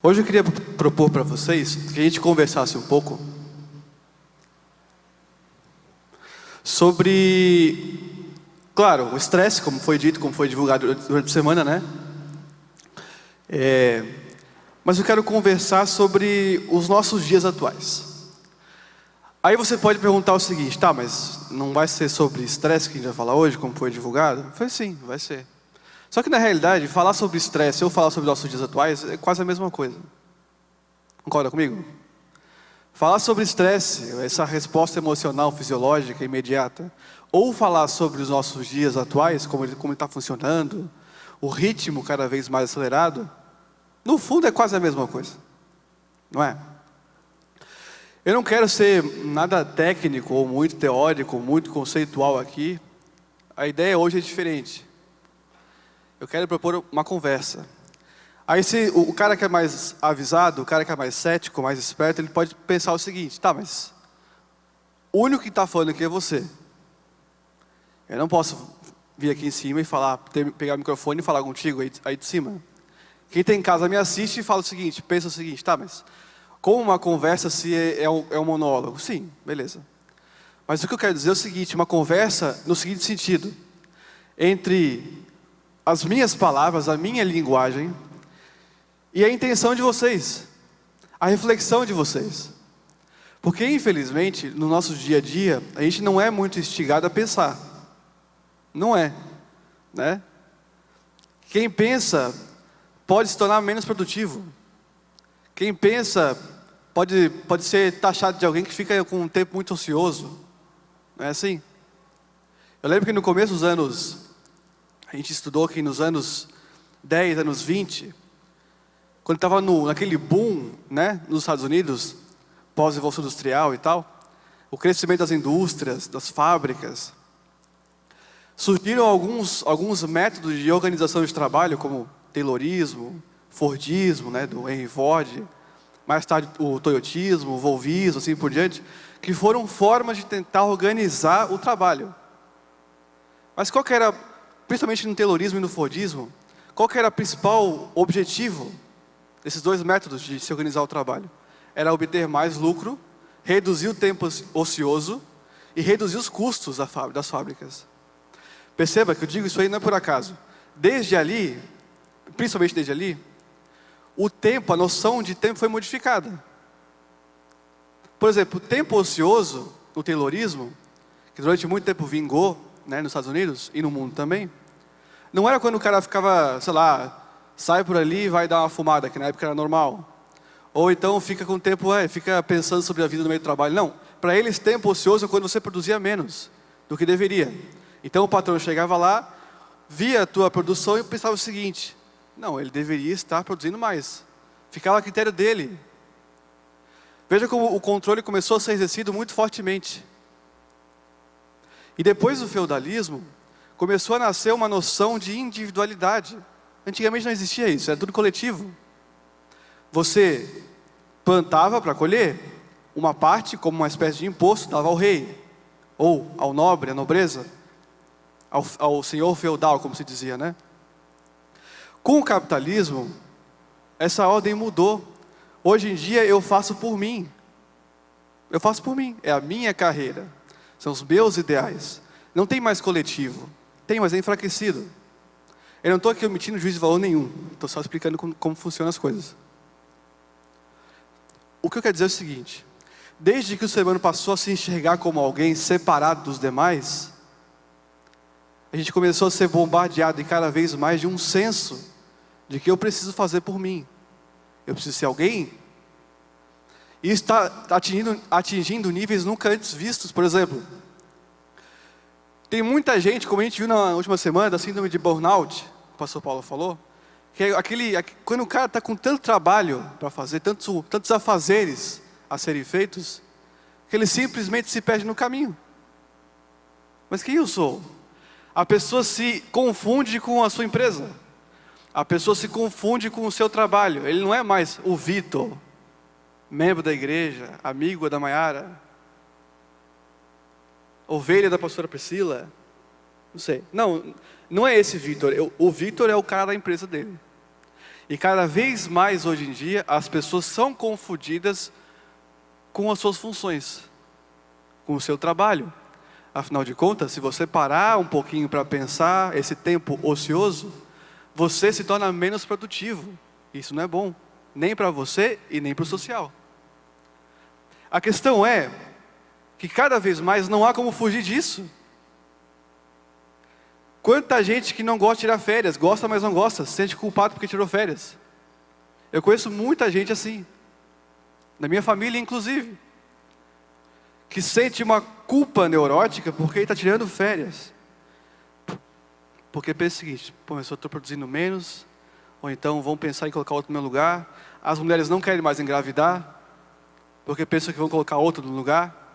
Hoje eu queria propor para vocês que a gente conversasse um pouco sobre, claro, o estresse, como foi dito, como foi divulgado durante a semana, né? Mas eu quero conversar sobre os nossos dias atuais. Aí você pode perguntar o seguinte: tá, mas não vai ser sobre estresse que a gente vai falar hoje, como foi divulgado? Eu falei, sim, vai ser. Só que na realidade, falar sobre estresse ou falar sobre nossos dias atuais é quase a mesma coisa. Concorda comigo? Falar sobre estresse, essa resposta emocional, fisiológica, imediata, ou falar sobre os nossos dias atuais, como ele está funcionando, o ritmo cada vez mais acelerado, no fundo é quase a mesma coisa, não é? Eu não quero ser nada técnico, ou muito teórico, ou muito conceitual aqui. A ideia hoje é diferente. Eu quero propor uma conversa. Aí o cara que é mais avisado, o cara que é mais cético, mais esperto, ele pode pensar o seguinte: tá, mas o único que está falando aqui é você. Eu não posso vir aqui em cima e pegar o microfone e falar contigo aí de cima. Quem tem em casa me assiste e fala o seguinte, pensa o seguinte: tá, mas como uma conversa se é um monólogo? Sim, beleza. Mas o que eu quero dizer é o seguinte: uma conversa no seguinte sentido: entre as minhas palavras, a minha linguagem e a intenção de vocês, a reflexão de vocês. Porque, infelizmente, no nosso dia a dia, a gente não é muito instigado a pensar. Não é, né? Quem pensa pode se tornar menos produtivo. Quem pensa pode ser taxado de alguém que fica com um tempo muito ocioso. Não é assim? Eu lembro que no começo dos anos, a gente estudou que nos anos 10, anos 20... quando estava naquele boom, né, nos Estados Unidos, pós-revolução industrial e tal, o crescimento das indústrias, das fábricas, surgiram alguns métodos de organização de trabalho, como Taylorismo, Fordismo, né, do Henry Ford, mais tarde o Toyotismo, o Volvismo, assim por diante, que foram formas de tentar organizar o trabalho. Mas qual que era, principalmente no Taylorismo e no Fordismo, qual que era o principal objetivo desses dois métodos de se organizar o trabalho? Era obter mais lucro, reduzir o tempo ocioso e reduzir os custos das fábricas. Perceba que eu digo isso aí não é por acaso. Desde ali, principalmente desde ali, o tempo, a noção de tempo foi modificada. Por exemplo, o tempo ocioso, no Taylorismo, que durante muito tempo vingou, né, nos Estados Unidos e no mundo também, não era quando o cara ficava, sei lá, sai por ali e vai dar uma fumada, que na época era normal. Ou então fica com o tempo, fica pensando sobre a vida no meio do trabalho. Não, para eles tempo ocioso é quando você produzia menos do que deveria. Então o patrão chegava lá, via a tua produção e pensava o seguinte: não, ele deveria estar produzindo mais. Ficava a critério dele. Veja como o controle começou a ser exercido muito fortemente. E depois do feudalismo, começou a nascer uma noção de individualidade. Antigamente não existia isso, era tudo coletivo. Você plantava para colher, uma parte, como uma espécie de imposto, dava ao rei, ou ao nobre, à nobreza, ao senhor feudal, como se dizia, né? Com o capitalismo, essa ordem mudou. Hoje em dia eu faço por mim. Eu faço por mim, é a minha carreira, são os meus ideais. Não tem mais coletivo, tem, mas é enfraquecido. Eu não estou aqui omitindo juízo de valor nenhum. Estou só explicando como funcionam as coisas. O que eu quero dizer é o seguinte: desde que o ser humano passou a se enxergar como alguém separado dos demais, a gente começou a ser bombardeado e cada vez mais de um senso de que eu preciso fazer por mim. Eu preciso ser alguém. E isso está atingindo níveis nunca antes vistos. Por exemplo, tem muita gente, como a gente viu na última semana, da síndrome de burnout, que o pastor Paulo falou, que é quando o cara está com tanto trabalho para fazer, tantos afazeres a serem feitos, que ele simplesmente se perde no caminho. Mas quem eu sou? A pessoa se confunde com a sua empresa. A pessoa se confunde com o seu trabalho. Ele não é mais o Vitor, membro da igreja, amigo da Maiara, ovelha da pastora Priscila, não sei. Não é esse Vitor. O Vitor é o cara da empresa dele. E cada vez mais hoje em dia, as pessoas são confundidas com as suas funções, com o seu trabalho. Afinal de contas, se você parar um pouquinho para pensar, esse tempo ocioso, você se torna menos produtivo. Isso não é bom, nem para você e nem para o social. A questão é que cada vez mais não há como fugir disso. Quanta gente que não gosta de tirar férias, gosta mas não gosta, se sente culpado porque tirou férias. Eu conheço muita gente assim, na minha família inclusive, que sente uma culpa neurótica porque ele está tirando férias. Porque pensa o seguinte, pô, mas eu estou produzindo menos, ou então vão pensar em colocar outro no meu lugar. As mulheres não querem mais engravidar, porque pensam que vão colocar outro no lugar.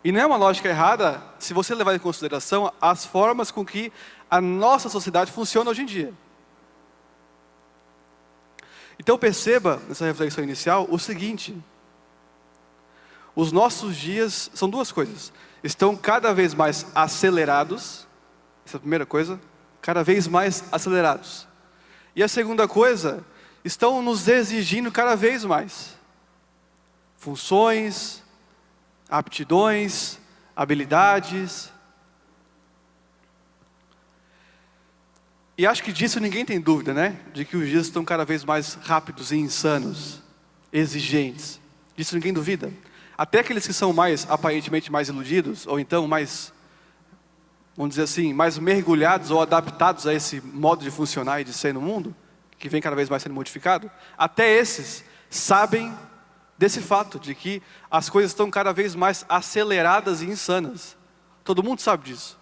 E não é uma lógica errada se você levar em consideração as formas com que a nossa sociedade funciona hoje em dia. Então perceba, nessa reflexão inicial, o seguinte: os nossos dias são duas coisas. Estão cada vez mais acelerados, essa é a primeira coisa, cada vez mais acelerados. E a segunda coisa, estão nos exigindo cada vez mais funções, aptidões, habilidades. E acho que disso ninguém tem dúvida, né? De que os dias estão cada vez mais rápidos e insanos, exigentes. Disso ninguém duvida. Até aqueles que são aparentemente mais iludidos, ou então mais, vamos dizer assim, mais mergulhados ou adaptados a esse modo de funcionar e de ser no mundo, que vem cada vez mais sendo modificado, até esses sabem desse fato, de que as coisas estão cada vez mais aceleradas e insanas. Todo mundo sabe disso.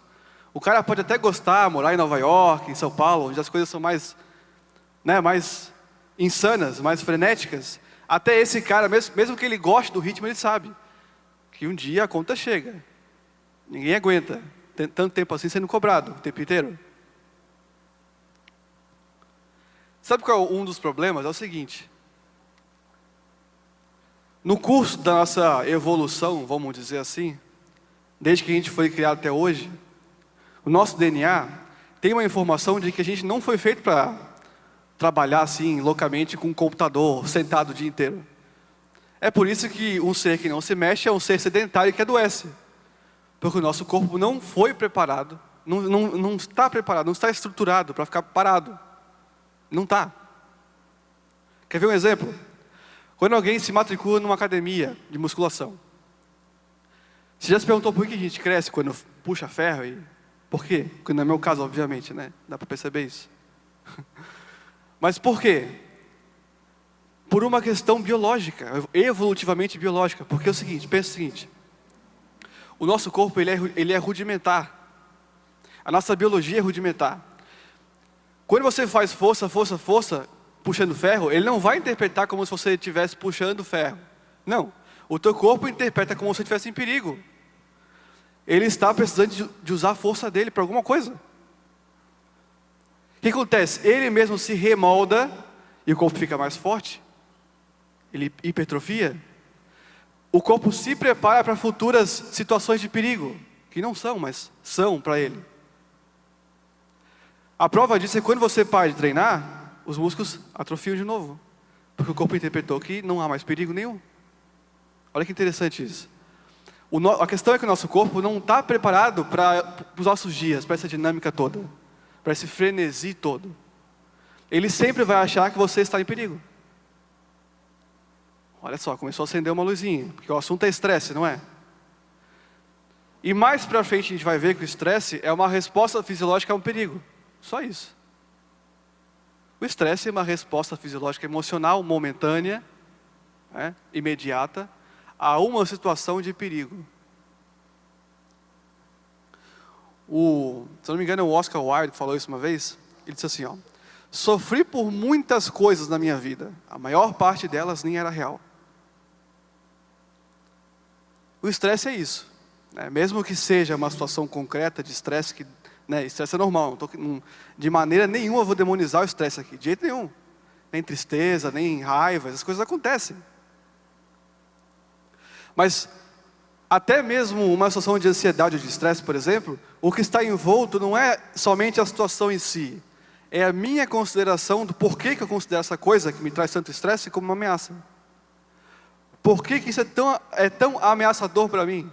O cara pode até gostar, morar em Nova York, em São Paulo, onde as coisas são mais insanas, mais frenéticas. Até esse cara, mesmo que ele goste do ritmo, ele sabe que um dia a conta chega. Ninguém aguenta tanto tempo assim sendo cobrado o tempo inteiro. Sabe qual é um dos problemas? É o seguinte: no curso da nossa evolução, vamos dizer assim, desde que a gente foi criado até hoje, o nosso DNA tem uma informação de que a gente não foi feito para trabalhar assim, loucamente, com um computador, sentado o dia inteiro. É por isso que um ser que não se mexe é um ser sedentário que adoece. Porque o nosso corpo não foi preparado, não está preparado, não está estruturado para ficar parado. Não está. Quer ver um exemplo? Quando alguém se matricula numa academia de musculação, você já se perguntou por que a gente cresce quando puxa ferro? Por quê? Porque não é meu caso, obviamente, né? Dá para perceber isso. Mas por quê? Por uma questão biológica, evolutivamente biológica. Porque é o seguinte, pensa o seguinte: o nosso corpo ele é rudimentar. A nossa biologia é rudimentar. Quando você faz força, puxando ferro, ele não vai interpretar como se você estivesse puxando ferro. Não. O teu corpo interpreta como se você estivesse em perigo. Ele está precisando de usar a força dele para alguma coisa. O que acontece? Ele mesmo se remolda e o corpo fica mais forte. Ele hipertrofia. O corpo se prepara para futuras situações de perigo, que não são, mas são para ele. A prova disso é que quando você para de treinar, os músculos atrofiam de novo. Porque o corpo interpretou que não há mais perigo nenhum. Olha que interessante isso. A questão é que o nosso corpo não está preparado para os nossos dias, para essa dinâmica toda, para esse frenesi todo. Ele sempre vai achar que você está em perigo. Olha só, começou a acender uma luzinha, porque o assunto é estresse, não é? E mais para frente a gente vai ver que o estresse é uma resposta fisiológica a um perigo. Só isso. O estresse é uma resposta fisiológica emocional momentânea, imediata, a uma situação de perigo. Se eu não me engano, o Oscar Wilde falou isso uma vez. Ele disse assim, sofri por muitas coisas na minha vida. A maior parte delas nem era real. O estresse é isso. Mesmo que seja uma situação concreta de estresse, que estresse é normal. De maneira nenhuma eu vou demonizar o estresse aqui. De jeito nenhum. Nem tristeza, nem raiva. Essas coisas acontecem. Mas até mesmo uma situação de ansiedade ou de estresse, por exemplo, o que está envolto não é somente a situação em si. é a minha consideração do porquê que eu considero essa coisa que me traz tanto estresse como uma ameaça. Por que isso é tão ameaçador para mim?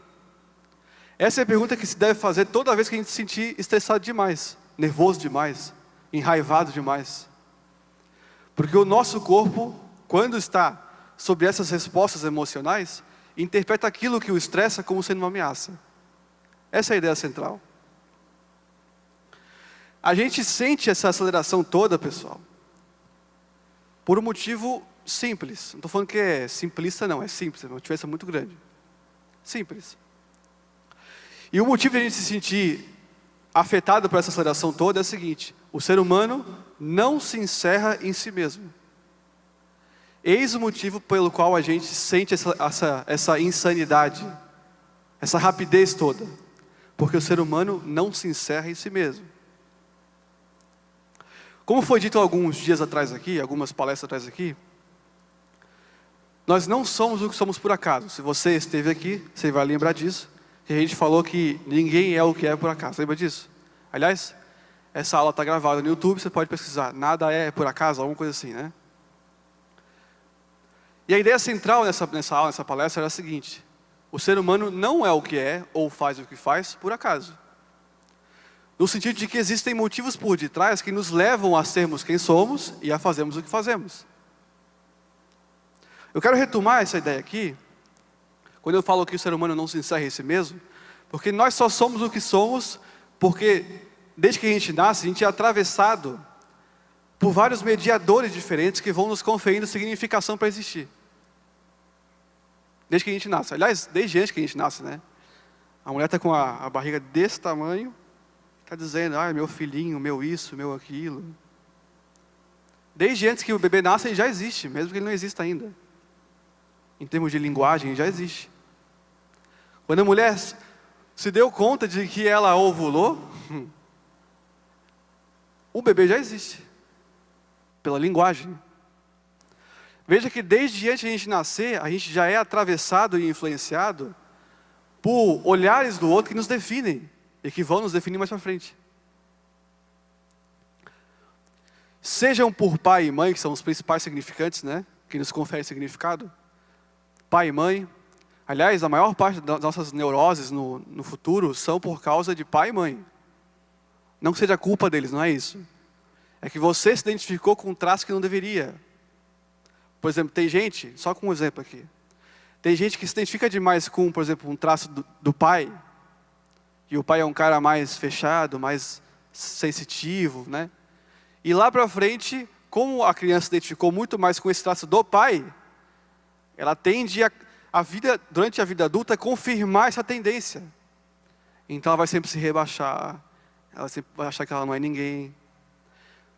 Essa é a pergunta que se deve fazer toda vez que a gente se sentir estressado demais, nervoso demais, enraivado demais. Porque o nosso corpo, quando está sobre essas respostas emocionais, interpreta aquilo que o estressa como sendo uma ameaça. Essa é a ideia central. A gente sente essa aceleração toda, pessoal, por um motivo simples. Não estou falando que é simplista, não. É simples, é uma diferença muito grande. Simples. E o motivo de a gente se sentir afetado por essa aceleração toda é o seguinte: o ser humano não se encerra em si mesmo. Eis o motivo pelo qual a gente sente essa insanidade, essa rapidez toda. Porque o ser humano não se encerra em si mesmo. Como foi dito alguns dias atrás aqui, algumas palestras atrás aqui, nós não somos o que somos por acaso. Se você esteve aqui, você vai lembrar disso. Que a gente falou que ninguém é o que é por acaso. Lembra disso? Aliás, essa aula está gravada no YouTube, você pode pesquisar. Nada é por acaso, alguma coisa assim, né? E a ideia central nessa aula, nessa palestra, era a seguinte: o ser humano não é o que é, ou faz o que faz, por acaso. No sentido de que existem motivos por detrás que nos levam a sermos quem somos e a fazermos o que fazemos. Eu quero retomar essa ideia aqui, quando eu falo que o ser humano não se encerra em si mesmo, porque nós só somos o que somos, porque desde que a gente nasce, a gente é atravessado por vários mediadores diferentes que vão nos conferindo significação para existir. Desde que a gente nasce. Aliás, desde antes que a gente nasce, né? A mulher está com a barriga desse tamanho, está dizendo, meu filhinho, meu isso, meu aquilo. Desde antes que o bebê nasce, ele já existe, mesmo que ele não exista ainda. Em termos de linguagem, já existe. Quando a mulher se deu conta de que ela ovulou, o bebê já existe. Pela linguagem. Veja que desde antes de a gente nascer, a gente já é atravessado e influenciado por olhares do outro que nos definem e que vão nos definir mais para frente. Sejam por pai e mãe, que são os principais significantes, né? Que nos conferem significado. Pai e mãe. Aliás, a maior parte das nossas neuroses no futuro são por causa de pai e mãe. Não que seja culpa deles, não é isso. É que você se identificou com um traço que não deveria. Por exemplo, tem gente, só com um exemplo aqui. Tem gente que se identifica demais com, por exemplo, um traço do pai. E o pai é um cara mais fechado, mais sensitivo, né? E lá para frente, como a criança se identificou muito mais com esse traço do pai, ela tende durante a vida adulta, a confirmar essa tendência. Então ela vai sempre se rebaixar, ela sempre vai achar que ela não é ninguém.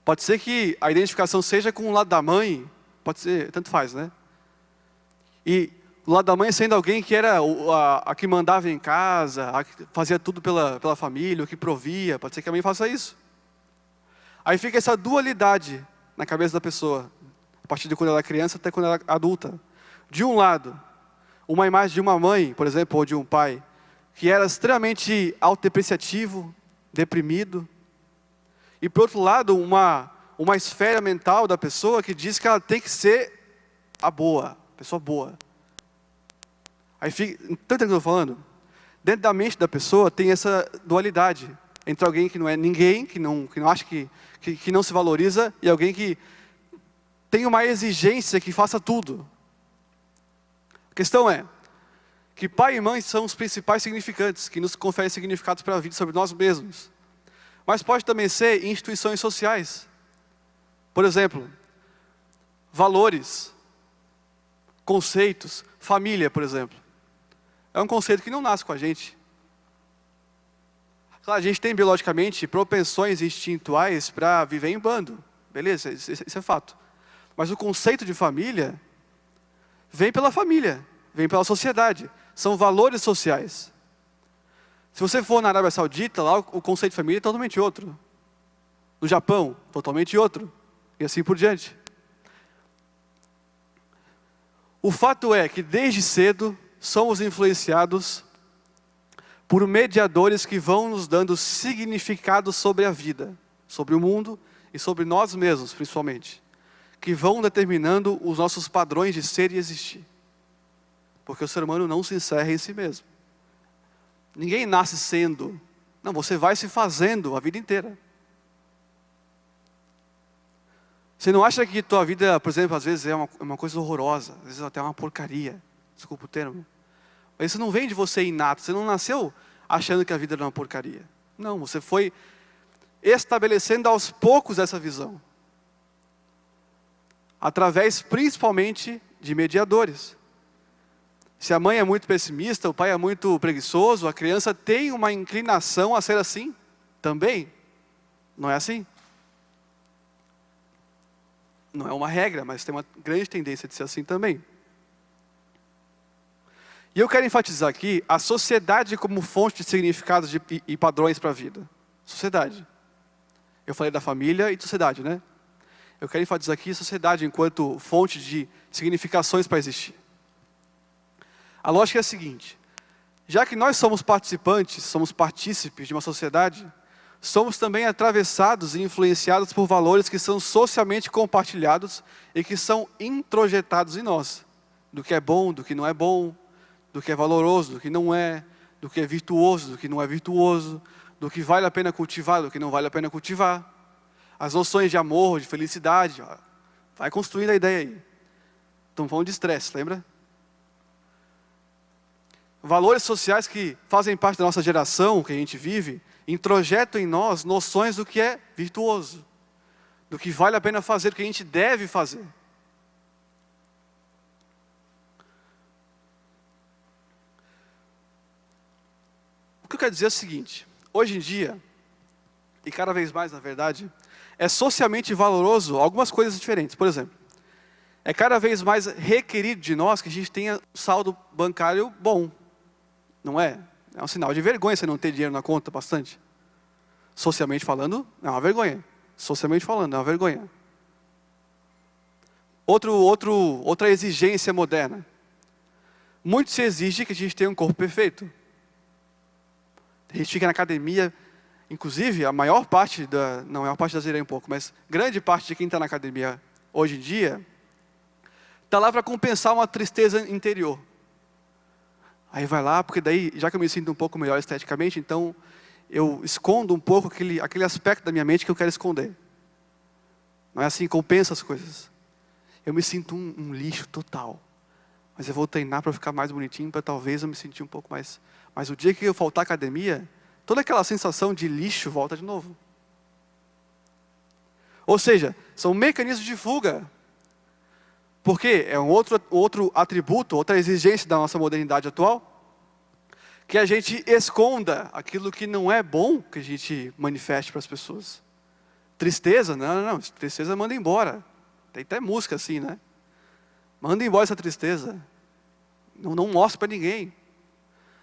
Pode ser que a identificação seja com o lado da mãe, pode ser, tanto faz, né? E o lado da mãe sendo alguém que era a que mandava em casa, a que fazia tudo pela família, o que provia, pode ser que a mãe faça isso. Aí fica essa dualidade na cabeça da pessoa, a partir de quando ela é criança até quando ela é adulta. De um lado, uma imagem de uma mãe, por exemplo, ou de um pai, que era extremamente autodepreciativo, deprimido. E por outro lado, uma esfera mental da pessoa que diz que ela tem que ser a pessoa boa. Aí fica, tanto que eu estou falando, dentro da mente da pessoa tem essa dualidade entre alguém que não é ninguém, que não acha que não se valoriza, e alguém que tem uma exigência que faça tudo. A questão é que pai e mãe são os principais significantes, que nos conferem significados para a vida sobre nós mesmos. Mas pode também ser instituições sociais. Por exemplo, valores, conceitos, família, por exemplo. É um conceito que não nasce com a gente. Claro, a gente tem biologicamente propensões instintuais para viver em bando. Beleza, isso é fato. Mas o conceito de família vem pela família, vem pela sociedade. São valores sociais. Se você for na Arábia Saudita, lá o conceito de família é totalmente outro. No Japão, totalmente outro. E assim por diante. O fato é que desde cedo somos influenciados por mediadores que vão nos dando significado sobre a vida, sobre o mundo e sobre nós mesmos, principalmente, que vão determinando os nossos padrões de ser e existir. Porque o ser humano não se encerra em si mesmo. Ninguém nasce sendo. Não, você vai se fazendo a vida inteira. Você não acha que tua vida, por exemplo, às vezes é uma coisa horrorosa, às vezes até uma porcaria, desculpa o termo. Mas isso não vem de você inato, você não nasceu achando que a vida era uma porcaria. Não, você foi estabelecendo aos poucos essa visão. Através principalmente de mediadores. Se a mãe é muito pessimista, o pai é muito preguiçoso, a criança tem uma inclinação a ser assim também. Não é assim? Não é uma regra, mas tem uma grande tendência de ser assim também. E eu quero enfatizar aqui a sociedade como fonte de significados e padrões para a vida. Sociedade. Eu falei da família e sociedade, né? Eu quero enfatizar aqui a sociedade enquanto fonte de significações para existir. A lógica é a seguinte: já que nós somos participantes, somos partícipes de uma sociedade, somos também atravessados e influenciados por valores que são socialmente compartilhados e que são introjetados em nós. Do que é bom, do que não é bom, do que é valoroso, do que não é, do que é virtuoso, do que não é virtuoso, do que vale a pena cultivar, do que não vale a pena cultivar. As noções de amor, de felicidade, ó, vai construindo a ideia aí. Estamos falando de estresse, lembra? Valores sociais que fazem parte da nossa geração, que a gente vive, introjetam em nós noções do que é virtuoso, do que vale a pena fazer, do que a gente deve fazer. O que eu quero dizer é o seguinte: hoje em dia, e cada vez mais na verdade, é socialmente valoroso algumas coisas diferentes. Por exemplo, é cada vez mais requerido de nós que a gente tenha saldo bancário bom. Não é? É um sinal de vergonha você não ter dinheiro na conta bastante. Socialmente falando, é uma vergonha. Socialmente falando, é uma vergonha. Outra exigência moderna. Muito se exige que a gente tenha um corpo perfeito. A gente fica na academia, inclusive a maior parte não, a maior parte da zerei um pouco, mas grande parte de quem está na academia hoje em dia, está lá para compensar uma tristeza interior. Aí vai lá, porque daí, já que eu me sinto um pouco melhor esteticamente, então eu escondo um pouco aquele aspecto da minha mente que eu quero esconder. Não é assim, compensa as coisas. Eu me sinto um lixo total. Mas eu vou treinar para ficar mais bonitinho, para talvez eu me sentir um pouco mais. Mas o dia que eu faltar à academia, toda aquela sensação de lixo volta de novo. Ou seja, são mecanismos de fuga. Porque é um outro atributo, outra exigência da nossa modernidade atual, que a gente esconda aquilo que não é bom que a gente manifeste para as pessoas. Tristeza? Não. Tristeza manda embora. Tem até música assim, né? Manda embora essa tristeza. Não mostre para ninguém.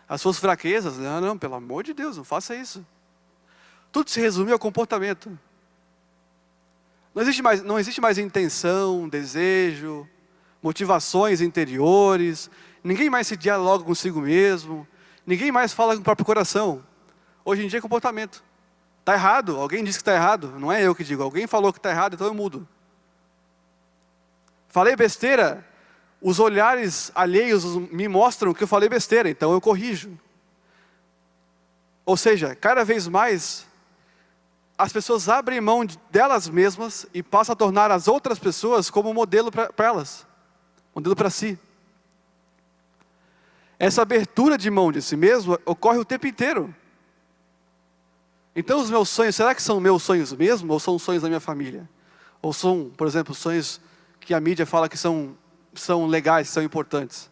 As suas fraquezas? Não, pelo amor de Deus, não faça isso. Tudo se resume ao comportamento. Não existe mais intenção, desejo, motivações interiores. Ninguém mais se dialoga consigo mesmo. Ninguém mais fala com o próprio coração. Hoje em dia é comportamento. Está errado, alguém disse que está errado. Não é eu que digo, alguém falou que está errado, então eu mudo. Falei besteira, os olhares alheios me mostram que eu falei besteira, então eu corrijo. Ou seja, cada vez mais as pessoas abrem mão delas mesmas e passam a tornar as outras pessoas como modelo para elas. Modelo para si. Essa abertura de mão de si mesmo ocorre o tempo inteiro. Então os meus sonhos, será que são meus sonhos mesmo? Ou são sonhos da minha família? Ou são, por exemplo, sonhos que a mídia fala que são legais, são importantes?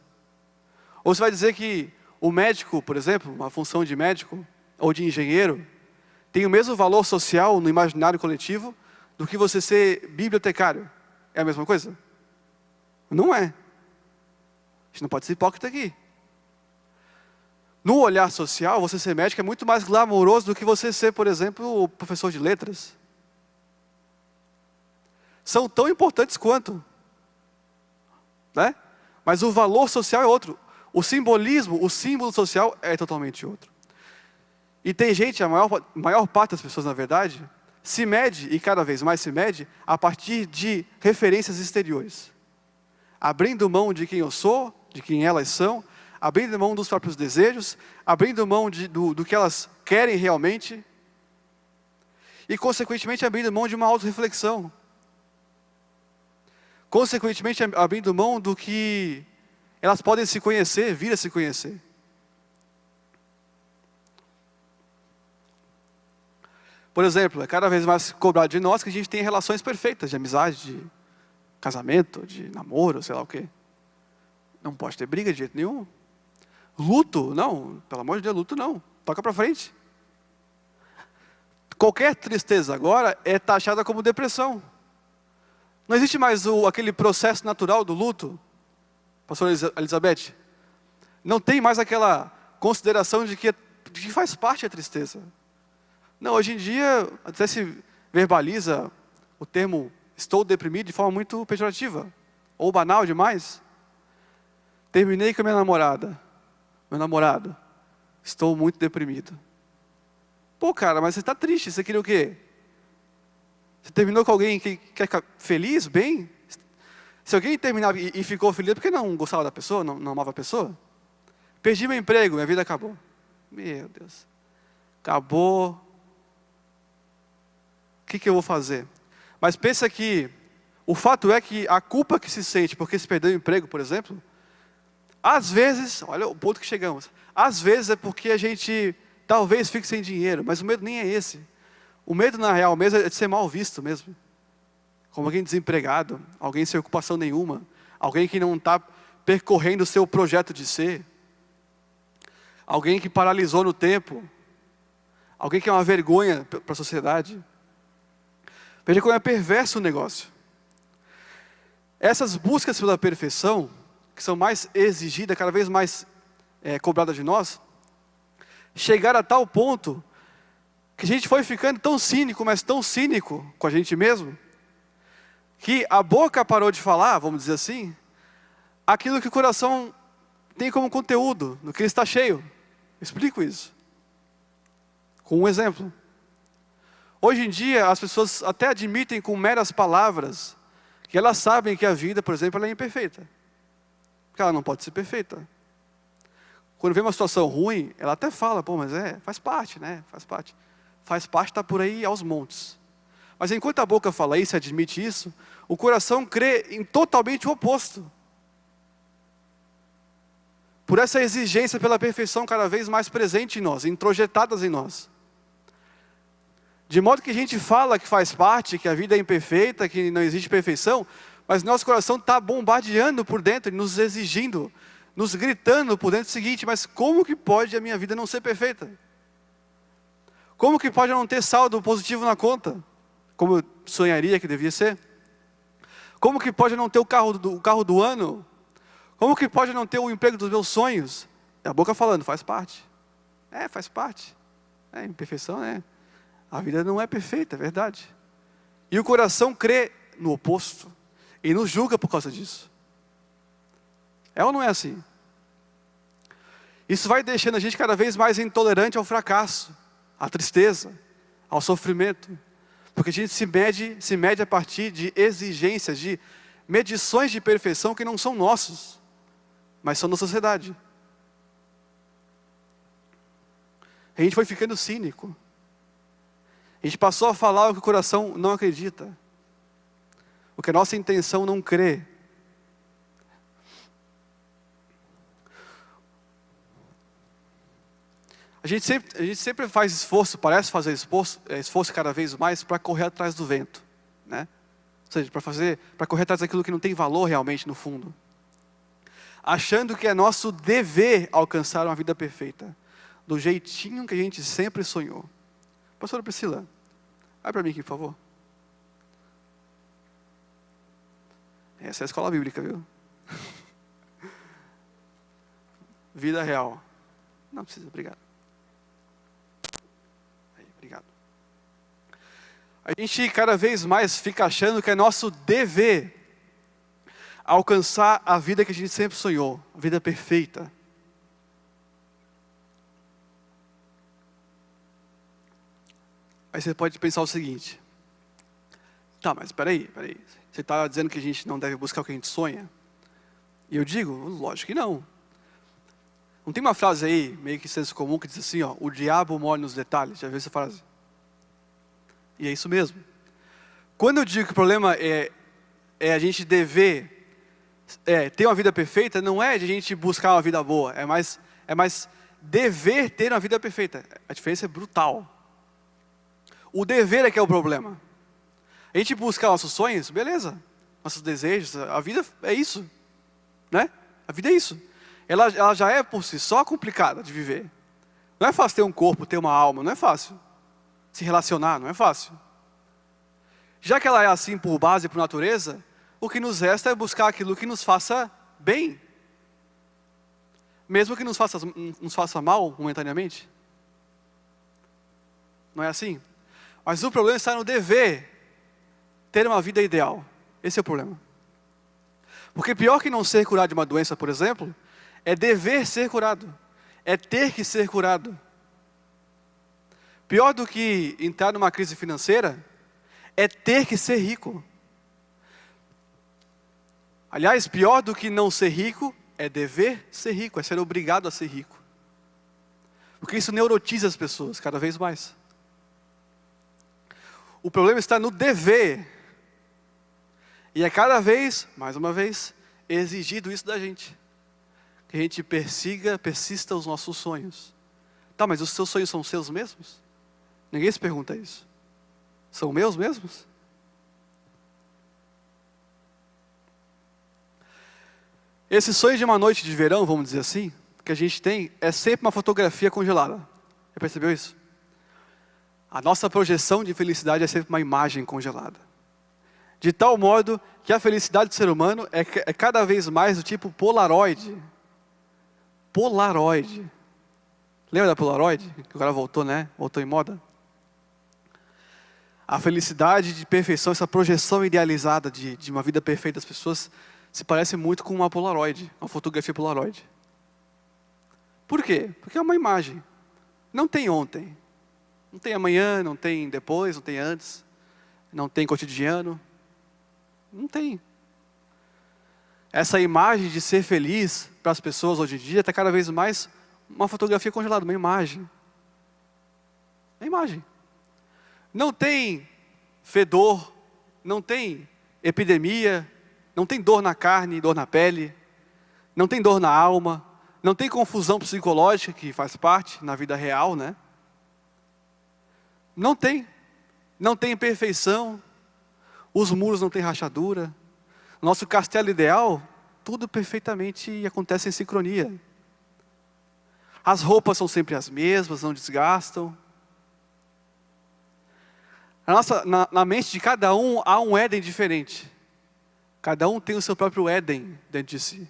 Ou você vai dizer que o médico, por exemplo, uma função de médico ou de engenheiro, tem o mesmo valor social no imaginário coletivo do que você ser bibliotecário? É a mesma coisa? Não é. A gente não pode ser hipócrita aqui. No olhar social, você ser médico é muito mais glamouroso do que você ser, por exemplo, professor de letras. São tão importantes quanto. Né? Mas o valor social é outro. O simbolismo, o símbolo social é totalmente outro. E tem gente, a maior parte das pessoas, na verdade, se mede, e cada vez mais se mede, a partir de referências exteriores. Abrindo mão de quem eu sou, de quem elas são, abrindo mão dos próprios desejos, abrindo mão do que elas querem realmente, e consequentemente abrindo mão de uma autorreflexão. Consequentemente abrindo mão do que elas podem se conhecer, vir a se conhecer. Por exemplo, é cada vez mais cobrado de nós que a gente tem relações perfeitas, de amizade, de casamento, de namoro, sei lá o quê. Não pode ter briga de jeito nenhum. Luto, não, pelo amor de Deus, luto não. Toca pra frente. Qualquer tristeza agora é taxada como depressão. Não existe mais aquele processo natural do luto, pastora Elizabeth. Não tem mais aquela consideração de que faz parte a tristeza. Não, hoje em dia até se verbaliza o termo estou deprimido de forma muito pejorativa, ou banal demais. Terminei com a minha namorada, meu namorado, estou muito deprimido. Pô, cara, mas você está triste, você queria o quê? Você terminou com alguém que quer ficar feliz, bem? Se alguém terminava e ficou feliz, por que não gostava da pessoa, não amava a pessoa? Perdi meu emprego, minha vida acabou. Meu Deus. Acabou. O que eu vou fazer? Mas pensa que, o fato é que a culpa que se sente porque se perdeu o emprego, por exemplo, às vezes, olha o ponto que chegamos, às vezes é porque a gente talvez fique sem dinheiro, mas o medo nem é esse. O medo, na real mesmo, é de ser mal visto mesmo. Como alguém desempregado, alguém sem ocupação nenhuma, alguém que não está percorrendo o seu projeto de ser, alguém que paralisou no tempo, alguém que é uma vergonha para a sociedade. Veja como é perverso o negócio. Essas buscas pela perfeição, que são mais exigidas, cada vez mais cobradas de nós, chegaram a tal ponto que a gente foi ficando tão cínico, mas tão cínico com a gente mesmo, que a boca parou de falar, vamos dizer assim, aquilo que o coração tem como conteúdo, no que ele está cheio. Explico isso com um exemplo. Hoje em dia, as pessoas até admitem com meras palavras que elas sabem que a vida, por exemplo, ela é imperfeita. Porque ela não pode ser perfeita. Quando vem uma situação ruim, ela até fala, pô, mas faz parte, né? Faz parte. Faz parte, está por aí aos montes. Mas enquanto a boca fala isso, admite isso, o coração crê em totalmente o oposto. Por essa exigência pela perfeição cada vez mais presente em nós, introjetadas em nós. De modo que a gente fala que faz parte, que a vida é imperfeita, que não existe perfeição, mas nosso coração está bombardeando por dentro, nos exigindo, nos gritando por dentro o seguinte, mas como que pode a minha vida não ser perfeita? Como que pode não ter saldo positivo na conta, como eu sonharia que devia ser? Como que pode não ter o carro do ano? Como que pode não ter o emprego dos meus sonhos? É a boca falando, faz parte. Faz parte. Imperfeição, A vida não é perfeita, é verdade. E o coração crê no oposto. E nos julga por causa disso. É ou não é assim? Isso vai deixando a gente cada vez mais intolerante ao fracasso, à tristeza, ao sofrimento. Porque a gente se mede a partir de exigências, de medições de perfeição que não são nossos, mas são da sociedade. A gente foi ficando cínico. A gente passou a falar o que o coração não acredita. O que a nossa intenção não crê. A gente sempre faz esforço, parece fazer esforço cada vez mais para correr atrás do vento, né? Ou seja, para correr atrás daquilo que não tem valor realmente no fundo. Achando que é nosso dever alcançar uma vida perfeita, do jeitinho que a gente sempre sonhou. Pastora Priscila, vai para mim aqui, por favor. Essa é a escola bíblica, viu? Vida real. Não precisa, obrigado. Obrigado. A gente cada vez mais fica achando que é nosso dever alcançar a vida que a gente sempre sonhou, a vida perfeita. Aí você pode pensar o seguinte: tá, mas peraí. Você está dizendo que a gente não deve buscar o que a gente sonha? E eu digo, lógico que não. Não tem uma frase aí, meio que senso comum, que diz assim, ó, o diabo mora nos detalhes? Já viu essa frase? E é isso mesmo. Quando eu digo que o problema é a gente dever ter uma vida perfeita, não é de a gente buscar uma vida boa, é mais dever ter uma vida perfeita. A diferença é brutal. O dever é que é o problema. A gente buscar nossos sonhos, beleza. Nossos desejos, a vida é isso. Né? A vida é isso. Ela já é por si só complicada de viver. Não é fácil ter um corpo, ter uma alma, não é fácil. Se relacionar, não é fácil. Já que ela é assim por base, por natureza, o que nos resta é buscar aquilo que nos faça bem. Mesmo que nos faça mal momentaneamente. Não é assim? Mas o problema está no dever ter uma vida ideal. Esse é o problema. Porque pior que não ser curado de uma doença, por exemplo, é dever ser curado. É ter que ser curado. Pior do que entrar numa crise financeira, é ter que ser rico. Aliás, pior do que não ser rico, é dever ser rico, é ser obrigado a ser rico. Porque isso neurotiza as pessoas cada vez mais. O problema está no dever. E é cada vez, mais uma vez, exigido isso da gente. Que a gente persista os nossos sonhos. Tá, mas os seus sonhos são seus mesmos? Ninguém se pergunta isso. São meus mesmos? Esse sonho de uma noite de verão, vamos dizer assim, que a gente tem, é sempre uma fotografia congelada. Já percebeu isso? A nossa projeção de felicidade é sempre uma imagem congelada. De tal modo que a felicidade do ser humano é cada vez mais do tipo Polaroid. Polaroid. Lembra da Polaroid? Que agora voltou, né? Voltou em moda. A felicidade de perfeição, essa projeção idealizada de uma vida perfeita das pessoas, se parece muito com uma Polaroid, uma fotografia Polaroid. Por quê? Porque é uma imagem. Não tem ontem. Não tem amanhã, não tem depois, não tem antes. Não tem cotidiano. Não tem. Essa imagem de ser feliz para as pessoas hoje em dia está cada vez mais uma fotografia congelada, uma imagem. É imagem. Não tem fedor, não tem epidemia, não tem dor na carne, dor na pele, não tem dor na alma, não tem confusão psicológica que faz parte na vida real, né? Não tem imperfeição, os muros não têm rachadura, nosso castelo ideal, tudo perfeitamente acontece em sincronia. As roupas são sempre as mesmas, não desgastam. Na mente de cada um há um Éden diferente. Cada um tem o seu próprio Éden dentro de si.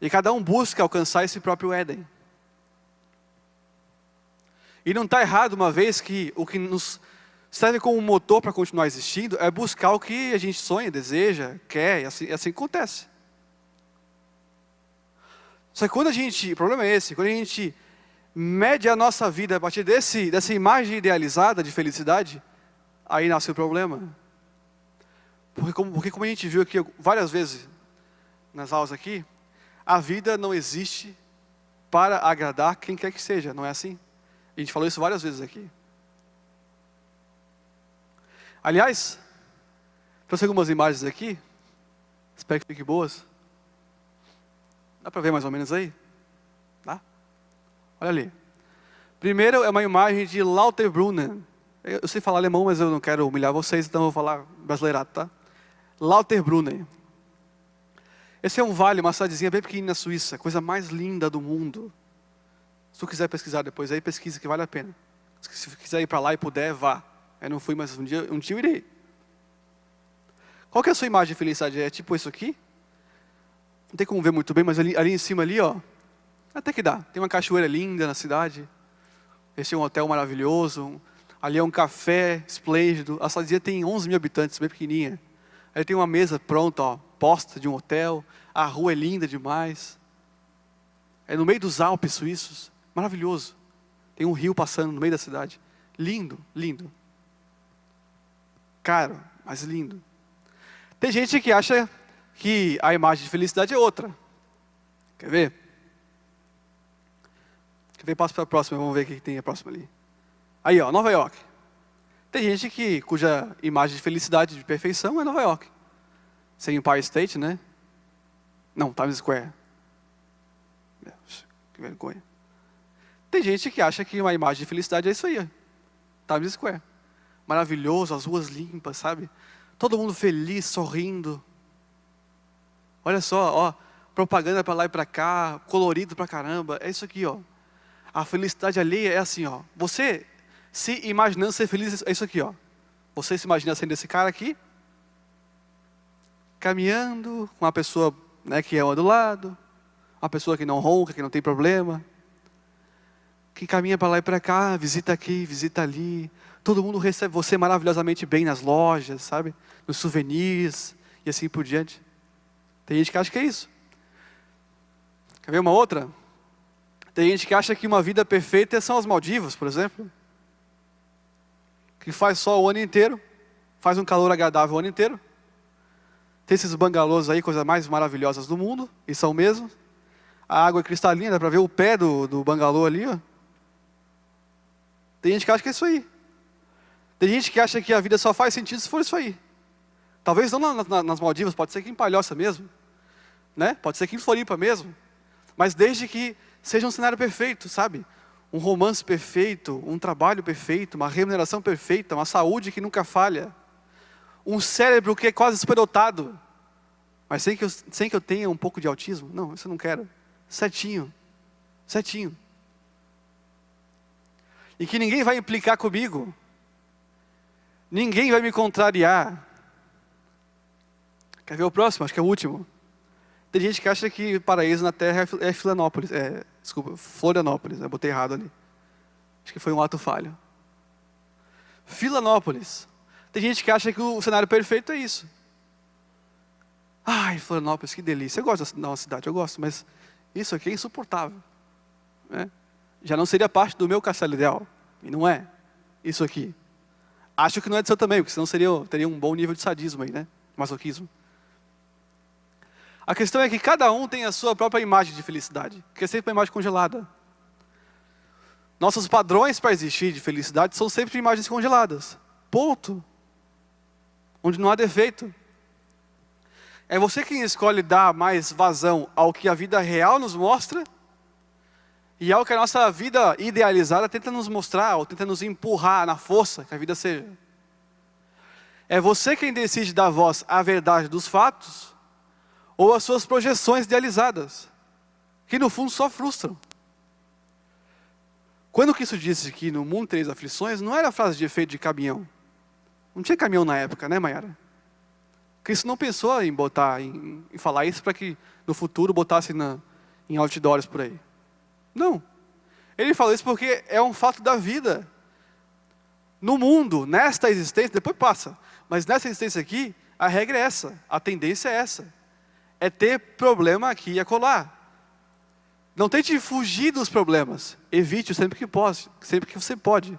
E cada um busca alcançar esse próprio Éden. E não está errado, uma vez que o que nos serve como motor para continuar existindo é buscar o que a gente sonha, deseja, quer, e assim acontece. Só que o problema é esse, quando a gente mede a nossa vida a partir dessa imagem idealizada de felicidade, aí nasce o problema. Porque como a gente viu aqui várias vezes nas aulas aqui, a vida não existe para agradar quem quer que seja, não é assim? A gente falou isso várias vezes aqui. Aliás, trouxe algumas imagens aqui, espero que fiquem boas. Dá para ver mais ou menos aí? Dá? Olha ali. Primeiro é uma imagem de Lauterbrunnen. Eu sei falar alemão, mas eu não quero humilhar vocês, então eu vou falar brasileirado, tá? Lauterbrunnen. Esse é um vale, uma cidadezinha bem pequenininha na Suíça, coisa mais linda do mundo. Se tu quiser pesquisar depois aí, pesquisa que vale a pena. Se quiser ir para lá e puder, vá. Eu não fui, mas um dia eu irei. Qual que é a sua imagem de felicidade? É tipo isso aqui? Não tem como ver muito bem, mas ali em cima ali, ó, até que dá. Tem uma cachoeira linda na cidade. Esse é um hotel maravilhoso. Ali é um café esplêndido. A cidadezinha tem 11 mil habitantes, bem pequenininha. Aí tem uma mesa pronta, ó, posta de um hotel. A rua é linda demais. É no meio dos Alpes suíços. Maravilhoso. Tem um rio passando no meio da cidade. Lindo, lindo. Caro, mas lindo. Tem gente que acha que a imagem de felicidade é outra. Quer ver? Quer ver? Passo para a próxima, vamos ver o que tem a próxima ali. Aí, ó, Nova York. Tem gente cuja imagem de felicidade, de perfeição é Nova York. Sem Empire State, né? Não, Times Square. Que vergonha. Tem gente que acha que uma imagem de felicidade é isso aí, ó. Times Square. Maravilhoso, as ruas limpas, sabe? Todo mundo feliz, sorrindo. Olha só, ó, propaganda para lá e para cá, colorido pra caramba. É isso aqui, ó. A felicidade ali é assim, ó. Você se imaginando ser feliz, é isso aqui, ó. Você se imagina sendo esse cara aqui, caminhando com uma pessoa, né, que ama do lado, uma pessoa que não ronca, que não tem problema, que caminha para lá e para cá, visita aqui, visita ali. Todo mundo recebe você maravilhosamente bem nas lojas, sabe? Nos souvenirs e assim por diante. Tem gente que acha que é isso. Quer ver uma outra? Tem gente que acha que uma vida perfeita são as Maldivas, por exemplo. Que faz sol o ano inteiro, faz um calor agradável o ano inteiro. Tem esses bangalôs aí, coisas mais maravilhosas do mundo, e são mesmo. A água é cristalina, dá para ver o pé do bangalô ali, ó. Tem gente que acha que é isso aí. Tem gente que acha que a vida só faz sentido se for isso aí. Talvez não nas Maldivas, pode ser que em Palhoça mesmo, né? Pode ser que em Floripa mesmo. Mas desde que seja um cenário perfeito, sabe? Um romance perfeito, um trabalho perfeito, uma remuneração perfeita, uma saúde que nunca falha. Um cérebro que é quase superdotado. Mas sem que eu tenha um pouco de autismo. Não, isso eu não quero. Certinho. Certinho. E que ninguém vai implicar comigo. Ninguém vai me contrariar. Quer ver o próximo? Acho que é o último. Tem gente que acha que o paraíso na Terra é Florianópolis. Florianópolis. Eu botei errado ali. Acho que foi um ato falho. Filanópolis. Tem gente que acha que o cenário perfeito é isso. Ai, Florianópolis, que delícia. Eu gosto da nossa cidade, eu gosto, mas isso aqui é insuportável. Né? Já não seria parte do meu castelo ideal. E não é. Isso aqui. Acho que não é do seu também, porque senão teria um bom nível de sadismo aí, né? Masoquismo. A questão é que cada um tem a sua própria imagem de felicidade, que é sempre uma imagem congelada. Nossos padrões para existir de felicidade são sempre imagens congeladas. Ponto. Onde não há defeito. É você quem escolhe dar mais vazão ao que a vida real nos mostra e ao que a nossa vida idealizada tenta nos mostrar ou tenta nos empurrar na força que a vida seja. É você quem decide dar voz à verdade dos fatos ou às suas projeções idealizadas, que no fundo só frustram. Quando Cristo disse que no mundo tereis aflições, não era frase de efeito de caminhão. Não tinha caminhão na época, né, Mayara? Cristo não pensou em falar isso para que no futuro botasse em outdoors por aí. Não. Ele falou isso porque é um fato da vida. No mundo, nesta existência, depois passa, mas nessa existência aqui, a regra é essa, a tendência é essa. É ter problema aqui e acolá. Não tente fugir dos problemas, evite-os sempre que você pode.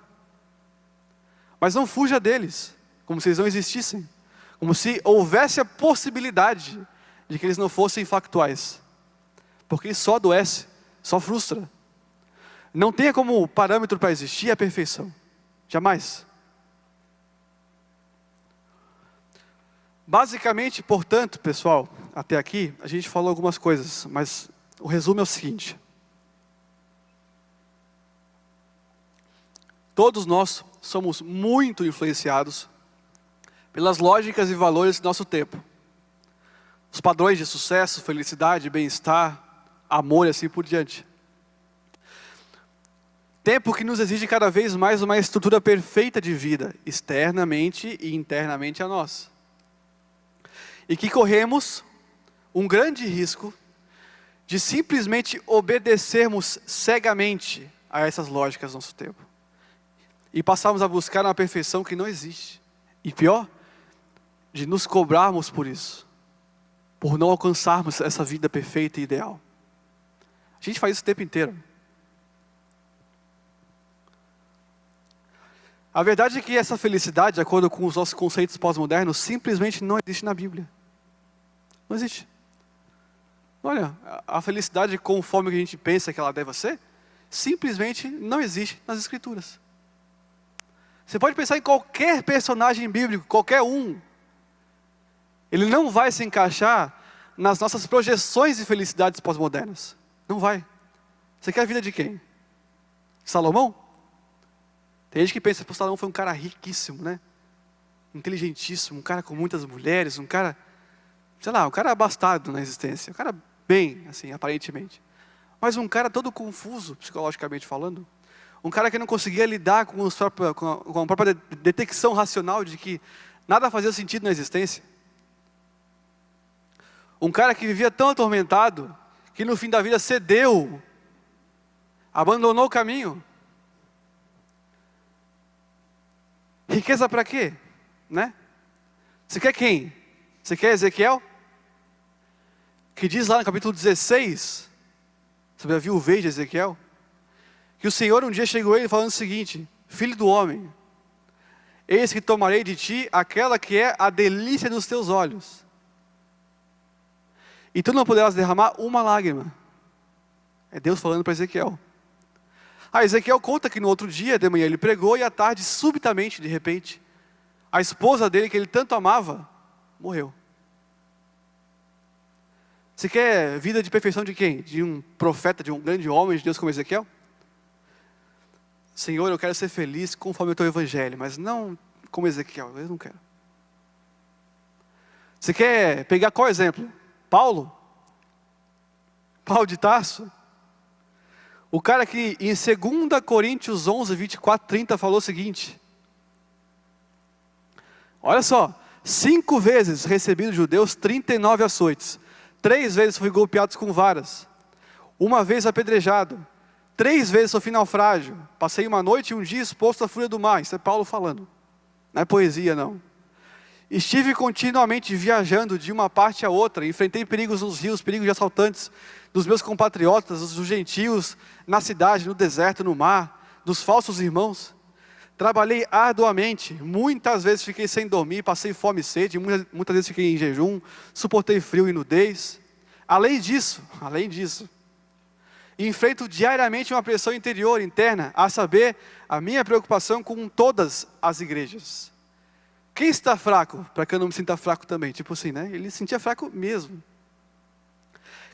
Mas não fuja deles, como se eles não existissem. Como se houvesse a possibilidade de que eles não fossem factuais. Porque isso só adoece, só frustra. Não tenha como parâmetro para existir a perfeição. Jamais. Basicamente, portanto, pessoal, até aqui, a gente falou algumas coisas, mas o resumo é o seguinte. Todos nós somos muito influenciados pelas lógicas e valores do nosso tempo. Os padrões de sucesso, felicidade, bem-estar, amor e assim por diante. Tempo que nos exige cada vez mais uma estrutura perfeita de vida, externamente e internamente a nós. E que corremos um grande risco de simplesmente obedecermos cegamente a essas lógicas do nosso tempo. E passarmos a buscar uma perfeição que não existe. E pior, de nos cobrarmos por isso. Por não alcançarmos essa vida perfeita e ideal. A gente faz isso o tempo inteiro. A verdade é que essa felicidade, de acordo com os nossos conceitos pós-modernos, simplesmente não existe na Bíblia. Não existe. Olha, a felicidade conforme a gente pensa que ela deve ser, simplesmente não existe nas Escrituras. Você pode pensar em qualquer personagem bíblico, qualquer um. Ele não vai se encaixar nas nossas projeções de felicidades pós-modernas. Não vai. Você quer a vida de quem? Salomão? Tem gente que pensa que Salomão foi um cara riquíssimo, né? Inteligentíssimo, um cara com muitas mulheres, um cara, sei lá, um cara abastado na existência. Um cara bem, assim, aparentemente. Mas um cara todo confuso, psicologicamente falando. Um cara que não conseguia lidar com a própria detecção racional de que nada fazia sentido na existência. Um cara que vivia tão atormentado, que no fim da vida cedeu, abandonou o caminho. Riqueza para quê? Né? Você quer quem? Você quer Ezequiel? Que diz lá no capítulo 16, sobre a viuvez de Ezequiel, que o Senhor um dia chegou a ele falando o seguinte: filho do homem, eis que tomarei de ti aquela que é a delícia dos teus olhos, e tu não poderás derramar uma lágrima. É Deus falando para Ezequiel. Ezequiel conta que no outro dia, de manhã ele pregou, e à tarde, subitamente, de repente, a esposa dele, que ele tanto amava, morreu. Você quer vida de perfeição de quem? De um profeta, de um grande homem de Deus como Ezequiel? Senhor, eu quero ser feliz conforme o teu evangelho, mas não como Ezequiel, eu não quero. Você quer pegar qual exemplo? Paulo? Paulo de Tarso? O cara que em 2 Coríntios 11, 24, 30 falou o seguinte: olha só, 5 vezes recebi dos judeus 39 açoites, 3 vezes fui golpeado com varas, 1 vez apedrejado, 3 vezes sofri naufrágio, passei uma noite e um dia exposto à fúria do mar. Isso é Paulo falando, não é poesia não. Estive continuamente viajando de uma parte a outra, enfrentei perigos nos rios, perigos de assaltantes, dos meus compatriotas, dos gentios, na cidade, no deserto, no mar, dos falsos irmãos. Trabalhei arduamente, muitas vezes fiquei sem dormir, passei fome e sede, muitas vezes fiquei em jejum, suportei frio e nudez. Além disso, enfrento diariamente uma pressão interior, interna, a saber, a minha preocupação com todas as igrejas. Quem está fraco, para que eu não me sinta fraco também? Tipo assim, né? Ele se sentia fraco mesmo.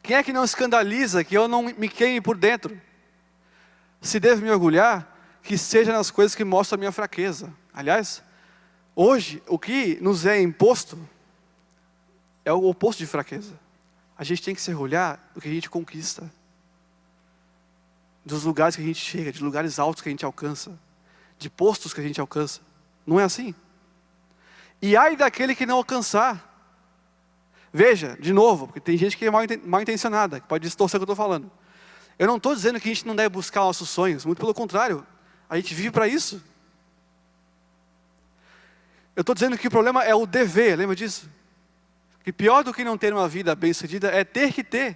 Quem é que não escandaliza que eu não me queime por dentro? Se devo me orgulhar, que seja nas coisas que mostram a minha fraqueza. Aliás, hoje, o que nos é imposto é o oposto de fraqueza. A gente tem que se orgulhar do que a gente conquista, dos lugares que a gente chega, de lugares altos que a gente alcança, de postos que a gente alcança. Não é assim? E ai daquele que não alcançar. Veja, de novo, porque tem gente que é mal intencionada, que pode distorcer o que eu estou falando. Eu não estou dizendo que a gente não deve buscar nossos sonhos, muito pelo contrário, a gente vive para isso. Eu estou dizendo que o problema é o dever, lembra disso? Que pior do que não ter uma vida bem-sucedida é ter que ter.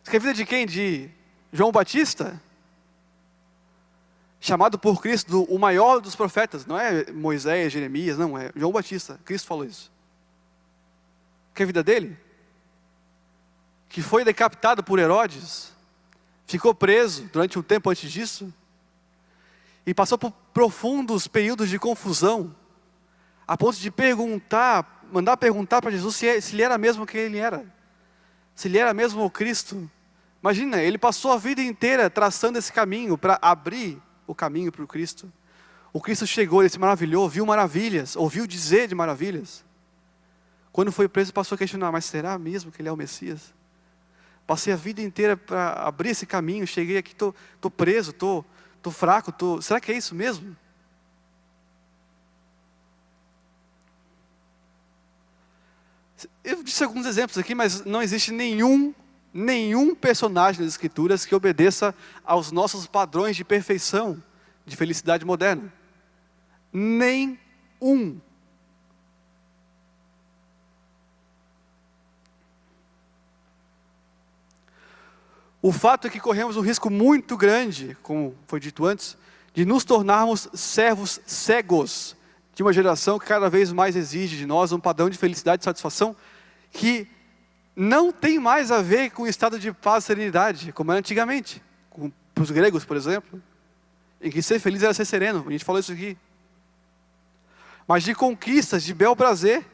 Você quer a vida de quem? De João Batista? Chamado por Cristo o maior dos profetas, não é Moisés, Jeremias, não, é João Batista. Cristo falou isso. Quer a vida dele? Que foi decapitado por Herodes, ficou preso durante um tempo antes disso, e passou por profundos períodos de confusão, a ponto de mandar perguntar para Jesus se ele era mesmo quem ele era, se ele era mesmo o Cristo. Imagina, ele passou a vida inteira traçando esse caminho para abrir o caminho para o Cristo. O Cristo chegou, ele se maravilhou, viu maravilhas, ouviu dizer de maravilhas. Quando foi preso, passou a questionar: mas será mesmo que ele é o Messias? Passei a vida inteira para abrir esse caminho, cheguei aqui, estou preso, estou fraco, será que é isso mesmo? Eu disse alguns exemplos aqui, mas não existe nenhum personagem das Escrituras que obedeça aos nossos padrões de perfeição, de felicidade moderna. Nenhum. O fato é que corremos um risco muito grande, como foi dito antes, de nos tornarmos servos cegos de uma geração que cada vez mais exige de nós um padrão de felicidade e satisfação que não tem mais a ver com o estado de paz e serenidade, como era antigamente, para os gregos, por exemplo, em que ser feliz era ser sereno, a gente falou isso aqui. Mas de conquistas, de bel prazer,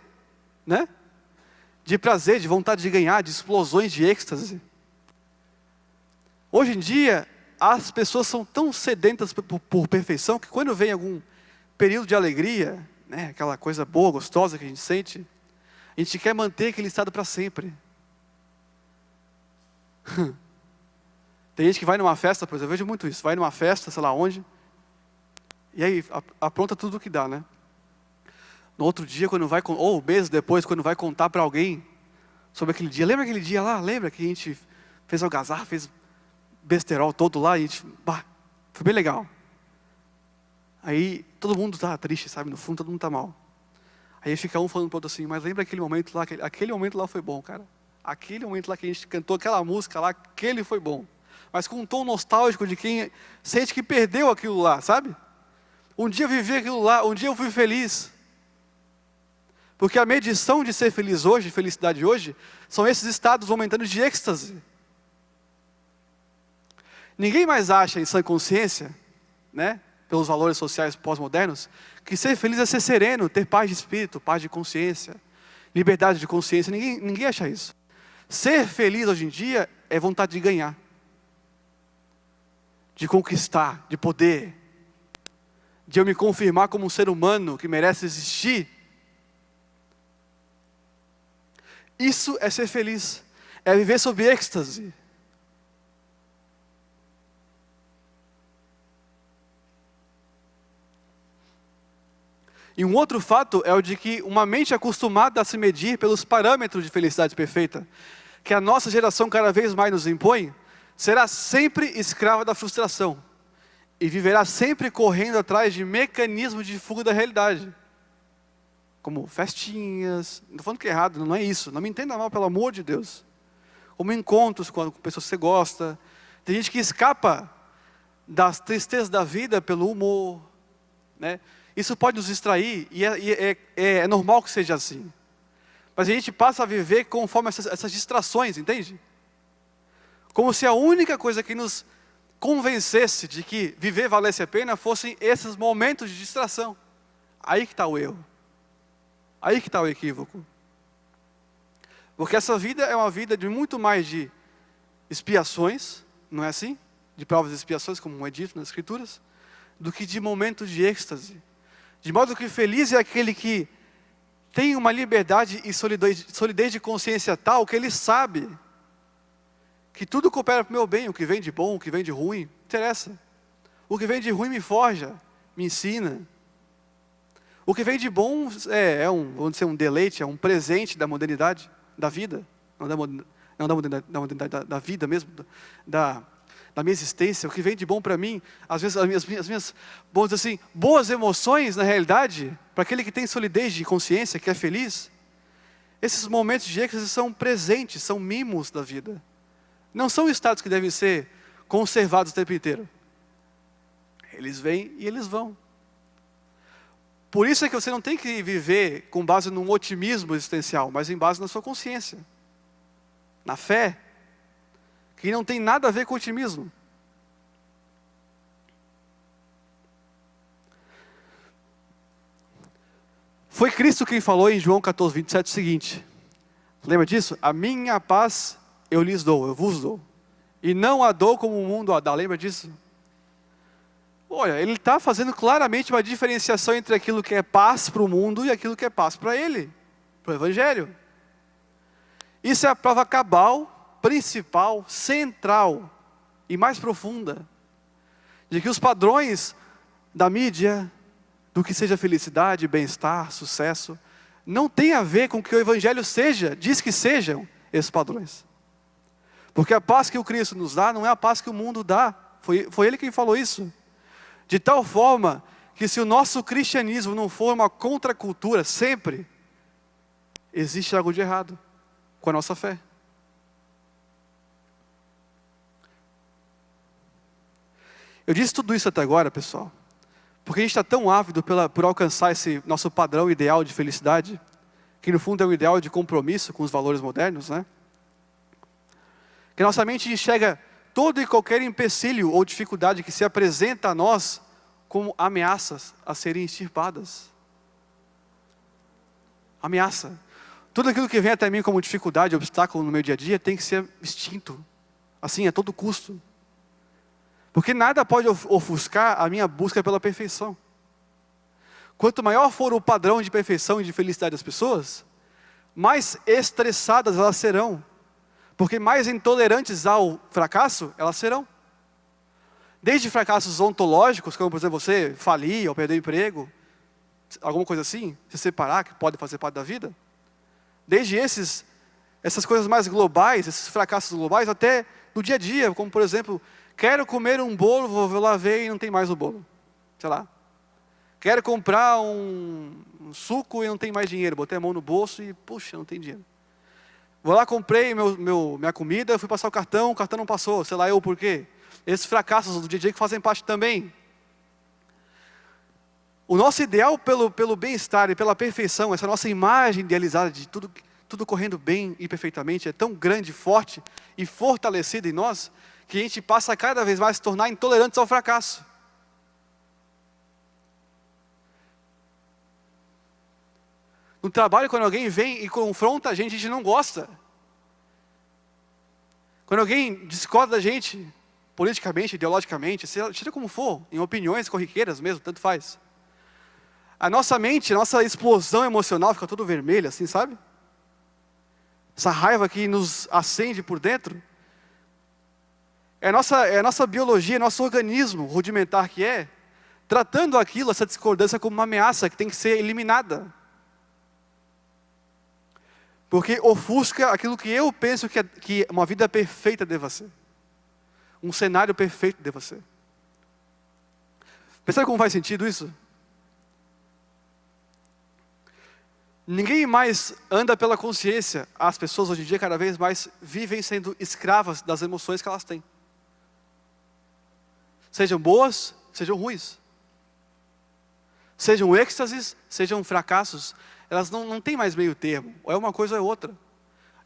né? De prazer, de vontade de ganhar, de explosões de êxtase. Hoje em dia, as pessoas são tão sedentas por perfeição que quando vem algum período de alegria, né, aquela coisa boa, gostosa que a gente quer manter aquele estado para sempre. Tem gente que vai numa festa, por exemplo, eu vejo muito isso, vai numa festa, sei lá onde, e aí apronta tudo o que dá, né? No outro dia, ou meses depois, quando vai contar para alguém sobre aquele dia, lembra aquele dia lá? Lembra que a gente fez algazarra, fez besterol todo lá, e a gente, foi bem legal. Aí todo mundo tá triste, sabe? No fundo todo mundo tá mal. Aí fica um falando pro outro assim, mas lembra aquele momento lá, aquele momento lá foi bom, cara. Aquele momento lá que a gente cantou aquela música lá, aquele foi bom. Mas com um tom nostálgico de quem sente que perdeu aquilo lá, sabe? Um dia eu vivi aquilo lá, um dia eu fui feliz. Porque a medição de ser feliz hoje, de felicidade hoje, são esses estados momentâneos de êxtase. Ninguém mais acha em sã consciência, né, pelos valores sociais pós-modernos, que ser feliz é ser sereno, ter paz de espírito, paz de consciência, liberdade de consciência. Ninguém acha isso. Ser feliz hoje em dia é vontade de ganhar, de conquistar, de poder, de eu me confirmar como um ser humano que merece existir. Isso é ser feliz, é viver sob êxtase. E um outro fato é o de que uma mente acostumada a se medir pelos parâmetros de felicidade perfeita, que a nossa geração cada vez mais nos impõe, será sempre escrava da frustração e viverá sempre correndo atrás de mecanismos de fuga da realidade, como festinhas, não estou falando que é errado, não é isso, não me entenda mal, pelo amor de Deus, como encontros com pessoas que você gosta. Tem gente que escapa das tristezas da vida pelo humor, né? Isso pode nos distrair, e é normal que seja assim. Mas a gente passa a viver conforme essas distrações, entende? Como se a única coisa que nos convencesse de que viver valesse a pena fossem esses momentos de distração. Aí que está o erro. Aí que está o equívoco. Porque essa vida é uma vida de muito mais de expiações, não é assim? De provas e expiações, como é dito nas Escrituras, do que de momentos de êxtase. De modo que feliz é aquele que tem uma liberdade e solidez de consciência tal que ele sabe que tudo coopera para o meu bem, o que vem de bom, o que vem de ruim, não interessa. O que vem de ruim me forja, me ensina. O que vem de bom vamos dizer, um deleite, é um presente da modernidade, da vida, não da modernidade, da vida mesmo, da minha existência. O que vem de bom para mim, às vezes as minhas vamos dizer assim, boas emoções, na realidade, para aquele que tem solidez de consciência, que é feliz, esses momentos de êxtase são presentes, são mimos da vida. Não são estados que devem ser conservados o tempo inteiro. Eles vêm e eles vão. Por isso é que você não tem que viver com base num otimismo existencial, mas em base na sua consciência, na fé, que não tem nada a ver com otimismo. Foi Cristo quem falou em João 14, 27 o seguinte, lembra disso? A minha paz eu lhes dou, eu vos dou, e não a dou como o mundo a dá, lembra disso? Olha, ele está fazendo claramente uma diferenciação entre aquilo que é paz para o mundo e aquilo que é paz para ele, para o Evangelho. Isso é a prova cabal, principal, central e mais profunda, de que os padrões da mídia, do que seja felicidade, bem-estar, sucesso, não tem a ver com o que o Evangelho diz que sejam esses padrões. Porque a paz que o Cristo nos dá não é a paz que o mundo dá, foi Ele quem falou isso. De tal forma que se o nosso cristianismo não for uma contracultura sempre, existe algo de errado com a nossa fé. Eu disse tudo isso até agora, pessoal, porque a gente está tão ávido por alcançar esse nosso padrão ideal de felicidade, que no fundo é um ideal de compromisso com os valores modernos, né? Que nossa mente enxerga todo e qualquer empecilho ou dificuldade que se apresenta a nós como ameaças a serem extirpadas. Ameaça. Tudo aquilo que vem até mim como dificuldade, obstáculo no meu dia a dia, tem que ser extinto. Assim, a todo custo. Porque nada pode ofuscar a minha busca pela perfeição. Quanto maior for o padrão de perfeição e de felicidade das pessoas, mais estressadas elas serão. Porque mais intolerantes ao fracasso, elas serão. Desde fracassos ontológicos, como por exemplo você falir ou perder o emprego, alguma coisa assim, se separar, que pode fazer parte da vida. Desde essas coisas mais globais, esses fracassos globais, até no dia a dia, como por exemplo, quero comer um bolo, vou lá ver e não tem mais o bolo. Sei lá. Quero comprar um suco e não tem mais dinheiro. Botei a mão no bolso e, puxa, não tem dinheiro. Vou lá, comprei minha comida, fui passar o cartão não passou. Sei lá eu por quê. Esses fracassos do dia a dia que fazem parte também. O nosso ideal pelo bem-estar e pela perfeição, essa nossa imagem idealizada de tudo correndo bem e perfeitamente, é tão grande, forte e fortalecida em nós, que a gente passa a cada vez mais a se tornar intolerantes ao fracasso. No trabalho, quando alguém vem e confronta a gente não gosta. Quando alguém discorda da gente, politicamente, ideologicamente, seja como for, em opiniões corriqueiras mesmo, tanto faz. A nossa mente, a nossa explosão emocional fica toda vermelha, assim, sabe? Essa raiva que nos acende por dentro. É a nossa biologia, nosso organismo rudimentar que é, tratando aquilo, essa discordância como uma ameaça que tem que ser eliminada. Porque ofusca aquilo que eu penso que uma vida perfeita deva ser. Um cenário perfeito deva ser. Percebe como faz sentido isso? Ninguém mais anda pela consciência. As pessoas hoje em dia cada vez mais vivem sendo escravas das emoções que elas têm. Sejam boas, sejam ruins. Sejam êxtases, sejam fracassos. Elas não têm mais meio termo. Ou é uma coisa ou é outra.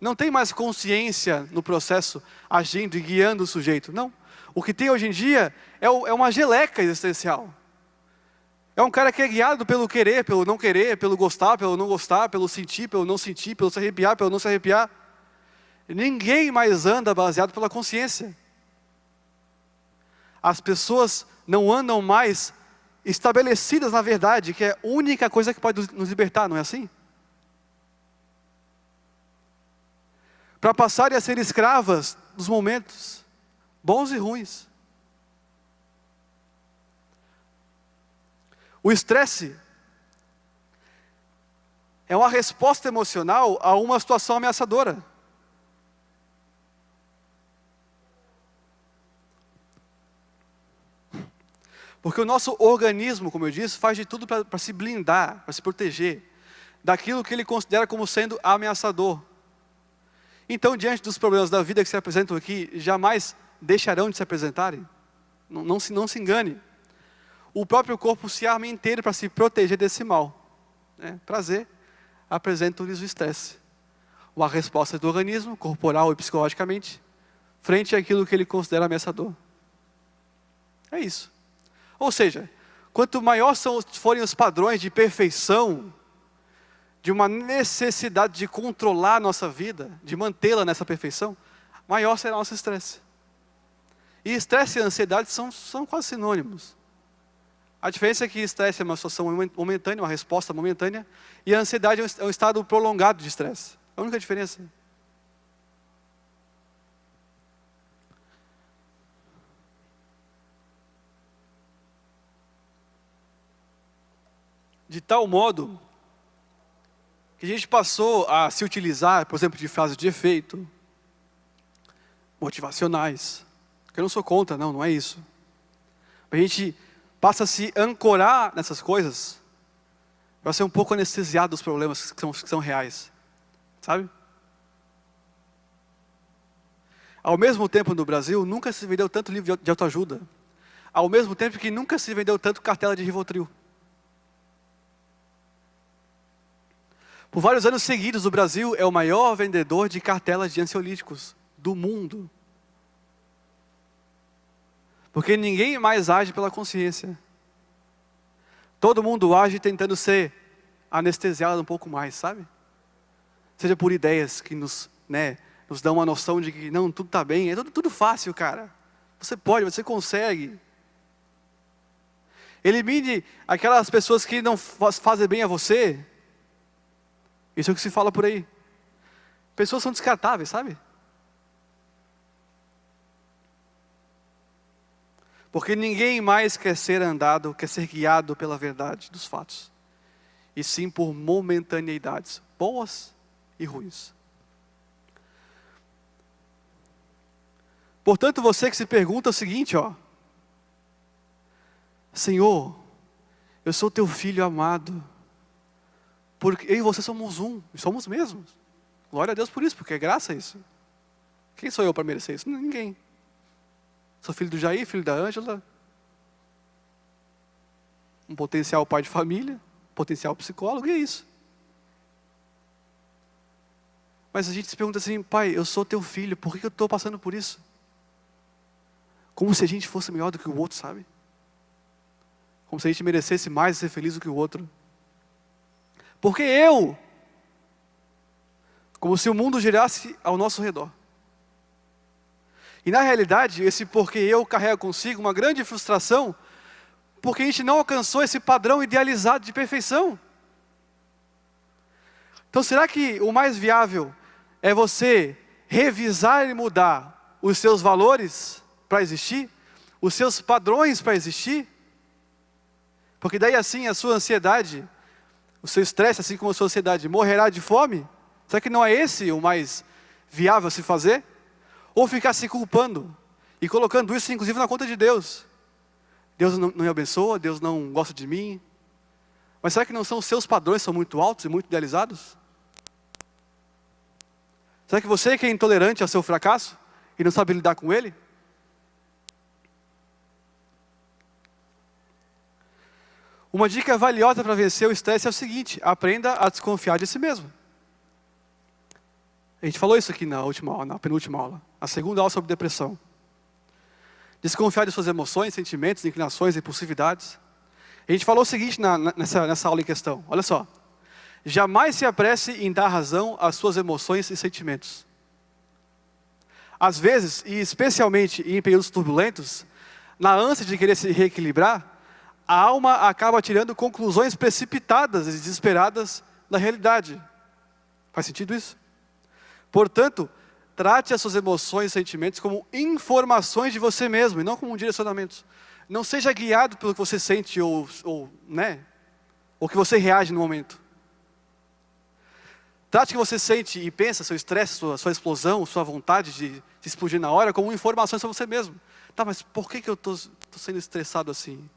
Não tem mais consciência no processo, agindo e guiando o sujeito. Não. O que tem hoje em dia é uma geleca existencial. É um cara que é guiado pelo querer, pelo não querer, pelo gostar, pelo não gostar, pelo sentir, pelo não sentir, pelo se arrepiar, pelo não se arrepiar. Ninguém mais anda baseado pela consciência. As pessoas não andam mais estabelecidas na verdade, que é a única coisa que pode nos libertar, não é assim? Para passarem a ser escravas dos momentos, bons e ruins. O estresse é uma resposta emocional a uma situação ameaçadora. Porque o nosso organismo, como eu disse, faz de tudo para se blindar, para se proteger daquilo que ele considera como sendo ameaçador. Então, diante dos problemas da vida que se apresentam aqui, jamais deixarão de se apresentarem. Não se engane. O próprio corpo se arma inteiro para se proteger desse mal. Prazer, apresenta-lhes o estresse. Uma resposta do organismo, corporal e psicologicamente, frente àquilo que ele considera ameaçador. É isso. Ou seja, quanto maior forem os padrões de perfeição, de uma necessidade de controlar a nossa vida, de mantê-la nessa perfeição, maior será o nosso estresse. E estresse e ansiedade são quase sinônimos. A diferença é que estresse é uma situação momentânea, uma resposta momentânea, e a ansiedade é um estado prolongado de estresse. É a única diferença. De tal modo que a gente passou a se utilizar, por exemplo, de frases de efeito, motivacionais, que eu não sou contra, não é isso. A gente passa a se ancorar nessas coisas, para ser um pouco anestesiado dos problemas que são reais, sabe? Ao mesmo tempo no Brasil, nunca se vendeu tanto livro de autoajuda. ao mesmo tempo que nunca se vendeu tanto cartela de Rivotril. Por vários anos seguidos, o Brasil é o maior vendedor de cartelas de ansiolíticos do mundo. Porque ninguém mais age pela consciência. Todo mundo age tentando ser anestesiado um pouco mais, sabe? Seja por ideias que nos dão uma noção de que não, tudo está bem, é tudo fácil, cara. Você pode, você consegue. Elimine aquelas pessoas que não fazem bem a você. Isso é o que se fala por aí. Pessoas são descartáveis, sabe? Porque ninguém mais quer ser guiado pela verdade dos fatos. E sim por momentaneidades, boas e ruins. Portanto, você que se pergunta o seguinte, Senhor, eu sou teu filho amado. Porque eu e você somos um, e somos mesmos. Glória a Deus por isso, porque é graça isso. Quem sou eu para merecer isso? Ninguém. Sou filho do Jair, filho da Ângela. Um potencial pai de família, potencial psicólogo, e é isso. Mas a gente se pergunta assim, pai, eu sou teu filho, por que eu estou passando por isso? Como se a gente fosse melhor do que o outro, sabe? Como se a gente merecesse mais ser feliz do que o outro. Porque como se o mundo girasse ao nosso redor. E na realidade, esse porque eu carrega consigo uma grande frustração, porque a gente não alcançou esse padrão idealizado de perfeição. Então será que o mais viável é você revisar e mudar os seus valores para existir? Os seus padrões para existir? Porque daí assim a sua ansiedade, o seu estresse, assim como a sua ansiedade, morrerá de fome? Será que não é esse o mais viável a se fazer? Ou ficar se culpando e colocando isso inclusive na conta de Deus? Deus não me abençoa, Deus não gosta de mim. Mas será que não são os seus padrões que são muito altos e muito idealizados? Será que você que é intolerante ao seu fracasso e não sabe lidar com ele? Uma dica valiosa para vencer o estresse é o seguinte: aprenda a desconfiar de si mesmo. A gente falou isso aqui na penúltima aula, a segunda aula sobre depressão. Desconfiar de suas emoções, sentimentos, inclinações, impulsividades. A gente falou o seguinte nessa aula em questão, olha só. Jamais se apresse em dar razão às suas emoções e sentimentos. Às vezes, e especialmente em períodos turbulentos, na ânsia de querer se reequilibrar, a alma acaba tirando conclusões precipitadas e desesperadas da realidade. Faz sentido isso? Portanto, trate as suas emoções e sentimentos como informações de você mesmo, e não como um direcionamento. Não seja guiado pelo que você sente ou que você reage no momento. Trate o que você sente e pensa, seu estresse, sua explosão, sua vontade de explodir na hora, como informações para você mesmo. Tá, mas por que eu estou sendo estressado assim?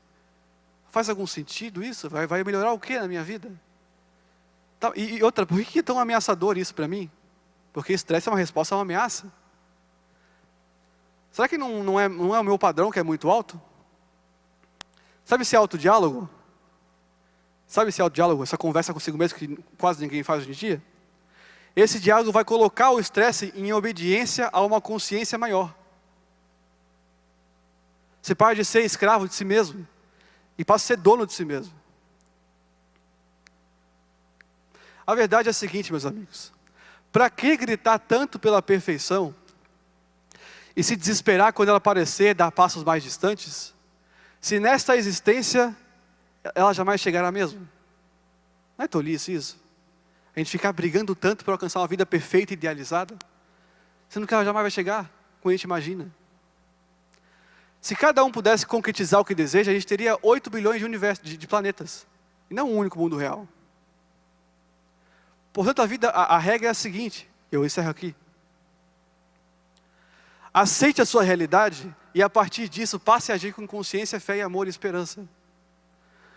Faz algum sentido isso? Vai melhorar o que na minha vida? Tá, e outra, por que é tão ameaçador isso para mim? Porque estresse é uma resposta a uma ameaça. Será que não é o meu padrão que é muito alto? Sabe esse autodiálogo? Sabe esse autodiálogo, essa conversa consigo mesmo que quase ninguém faz hoje em dia? Esse diálogo vai colocar o estresse em obediência a uma consciência maior. Você para de ser escravo de si mesmo e passa a ser dono de si mesmo. A verdade é a seguinte, meus amigos. Para que gritar tanto pela perfeição e se desesperar quando ela aparecer, dar passos mais distantes, se nesta existência ela jamais chegará mesmo? Não é tolice isso? A gente ficar brigando tanto para alcançar uma vida perfeita e idealizada, sendo que ela jamais vai chegar, como a gente imagina. Se cada um pudesse concretizar o que deseja, a gente teria 8 bilhões de universos, de planetas, e não um único mundo real. Portanto, a regra é a seguinte, eu encerro aqui. Aceite a sua realidade e a partir disso passe a agir com consciência, fé, amor e esperança.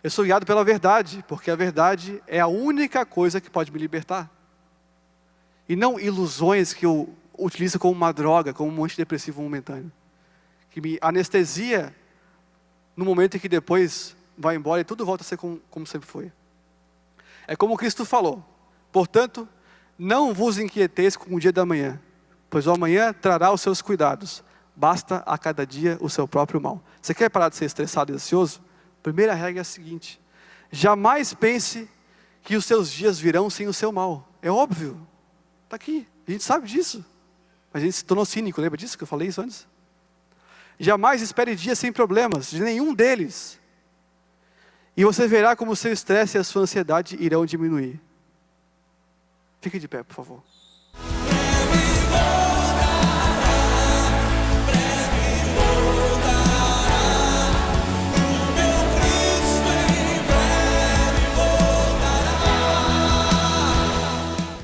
Eu sou guiado pela verdade, porque a verdade é a única coisa que pode me libertar. E não ilusões que eu utilizo como uma droga, como um antidepressivo momentâneo. Que me anestesia no momento em que depois vai embora e tudo volta a ser como sempre foi. É como Cristo falou: portanto, não vos inquieteis com o dia da manhã, pois o amanhã trará os seus cuidados. Basta a cada dia o seu próprio mal. Você quer parar de ser estressado e ansioso? Primeira regra é a seguinte: jamais pense que os seus dias virão sem o seu mal. É óbvio, está aqui, a gente sabe disso. Mas a gente se tornou cínico, lembra disso que eu falei isso antes? Jamais espere dias sem problemas, de nenhum deles. E você verá como o seu estresse e a sua ansiedade irão diminuir. Fique de pé, por favor.